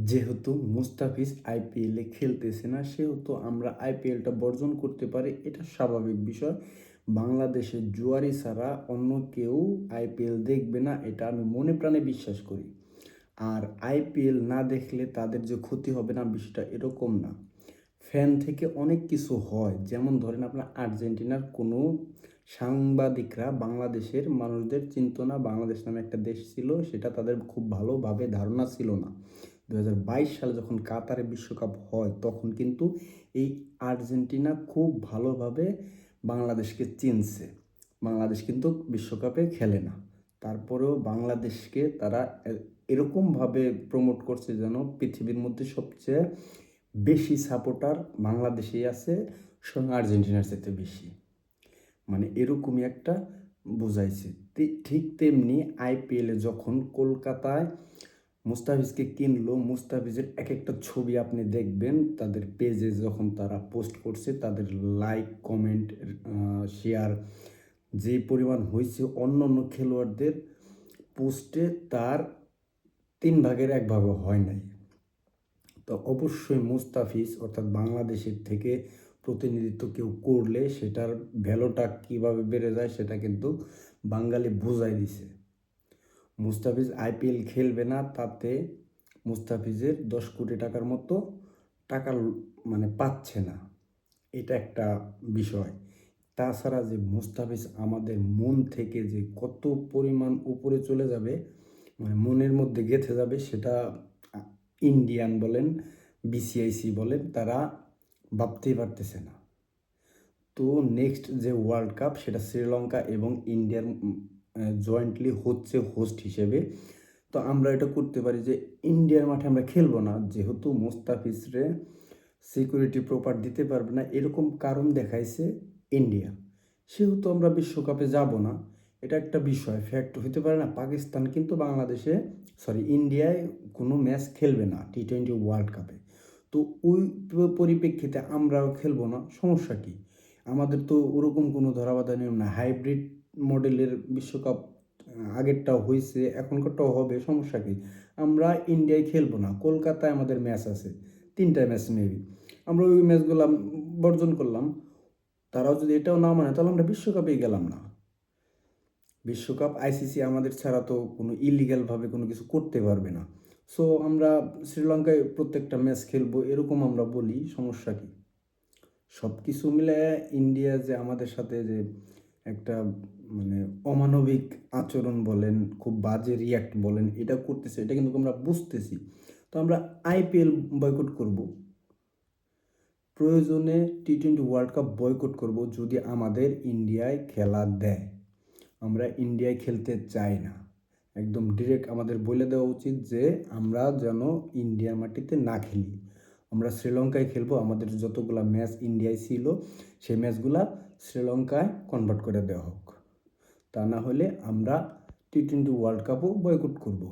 যেহেতু মুস্তাফিজ আইপিএলে খেলতেছে না, সেহেতু আমরা আইপিএলটা বর্জন করতে পারি, এটা স্বাভাবিক বিষয়। বাংলাদেশের জুয়ারি ছাড়া অন্য কেউ আইপিএল দেখবে না, এটা আমি মনে প্রাণে বিশ্বাস করি। আর আইপিএল না দেখলে তাদের যে ক্ষতি হবে না, বিষয়টা এরকম না। ফ্যান থেকে অনেক কিছু হয়, যেমন ধরেন আপনার আর্জেন্টিনার কোনো সাংবাদিকরা বাংলাদেশের মানুষদের চিনত না। বাংলাদেশ নামে একটা দেশ ছিল, সেটা তাদের খুব ভালোভাবে ধারণা ছিল না। 2022 সালে যখন কাতারে বিশ্বকাপ হয়, তখন কিন্তু এই আর্জেন্টিনা খুব ভালোভাবে বাংলাদেশকে চিনছে। বাংলাদেশ কিন্তু বিশ্বকাপে খেলে না, তারপরেও বাংলাদেশকে তারা এরকমভাবে প্রমোট করছে যেন পৃথিবীর মধ্যে সবচেয়ে বেশি সাপোর্টার বাংলাদেশেই আছে, স্বয়ং আর্জেন্টিনার চাইতে বেশি। মানে এরকমই একটা বোঝাইছে। ঠিক তেমনি আইপিএলে যখন কলকাতায় মুস্তাফিজকে কিনলো, মুস্তাফিজের এক একটা ছবি আপনি দেখবেন তাদের পেজে, যখন তারা পোস্ট করছে, তাদের লাইক, কমেন্ট, শেয়ার যে পরিমাণ হয়েছে অন্য অন্য খেলোয়াড়দের পোস্টে তার 1/3 হয় নাই। তো অবশ্যই মুস্তাফিজ অর্থাৎ বাংলাদেশের থেকে প্রতিনিধিত্ব কেউ করলে সেটার ভ্যালুটা কীভাবে বেড়ে যায় সেটা কিন্তু বাঙালি বোঝাই দিছে। মুস্তাফিজ আইপিএল খেলবে না, তাতে মুস্তাফিজের 10 কোটি টাকার মতো টাকা মানে পাচ্ছে না, এটা একটা বিষয়। তাছাড়া যে মুস্তাফিজ আমাদের মন থেকে যে কত পরিমাণ উপরে চলে যাবে, মানে মনের মধ্যে গেঁথে যাবে, সেটা ইন্ডিয়ান বলেন, বিসিআইসি বলেন, তারা ভাবতেই পারতেছে না। তো নেক্সট যে ওয়ার্ল্ড কাপ, সেটা শ্রীলঙ্কা এবং ইন্ডিয়ার জয়েন্টলি হচ্ছে হোস্ট হিসেবে। তো আমরা এটা করতে পারি যে ইন্ডিয়ার মাঠে আমরা খেলবো না, যেহেতু মুস্তাফিজরে সিকিউরিটি প্রপার দিতে পারবে না, এরকম কারণ দেখাইছে ইন্ডিয়া, সেহেতু আমরা বিশ্বকাপে যাব না। এটা একটা বিষয়, ফ্যাক্ট হতে পারে না। পাকিস্তান কিন্তু বাংলাদেশে, ইন্ডিয়ায় কোনো ম্যাচ খেলবে না T20 ওয়ার্ল্ড কাপে। তো ওই পরিপ্রেক্ষিতে আমরাও খেলবো না, সমস্যা কী? আমাদের তো ওরকম কোনো ধরাবাধা নিয়ম না। হাইব্রিড মডেলের বিশ্বকাপ, আগেরটাও হয়েছে, এখনকারটাও হবে, সমস্যা কী? আমরা ইন্ডিয়ায় খেলবো না, কলকাতায় আমাদের ম্যাচ আছে, 3টা ম্যাচ মেবি, আমরা ওই ম্যাচগুলো বর্জন করলাম। তারাও যদি এটাও না মানে, তাহলে আমরা বিশ্বকাপেই গেলাম না। বিশ্বকাপ আইসিসি আমাদের ছাড়া তো কোনো ইলিগ্যালভাবে কোনো কিছু করতে পারবে না। সো আমরা শ্রীলঙ্কায় প্রত্যেকটা ম্যাচ খেলবো, এরকম আমরা বলি, সমস্যা কী? সব কিছু মিলে ইন্ডিয়া যে আমাদের সাথে যে একটা মানে অমানবিক আচরণ বলেন, খুব বাজে রিয়াক্ট বলেন, এটা করতেছে, এটা কিন্তু আমরা বুঝতেছি। তো আমরা আইপিএল বয়কট করব, প্রয়োজনে T20 ওয়ার্ল্ড কাপ বয়কট করব যদি আমাদের ইন্ডিয়ায় খেলা দেয়। আমরা ইন্ডিয়ায় খেলতে চাই না, একদম ডিরেক্ট আমাদের বলে দেওয়া উচিত যে আমরা যেন ইন্ডিয়ার মাটিতে না খেলি। আমরা শ্রীলঙ্কায় খেলবো, আমাদের যতগুলা ম্যাচ ইন্ডিয়ায় ছিল সেই ম্যাচগুলা শ্রীলঙ্কায় কনভার্ট করে দেওয়া হোক। তা না হলে আমরা T20 ওয়ার্ল্ড কাপও বয়কট করব।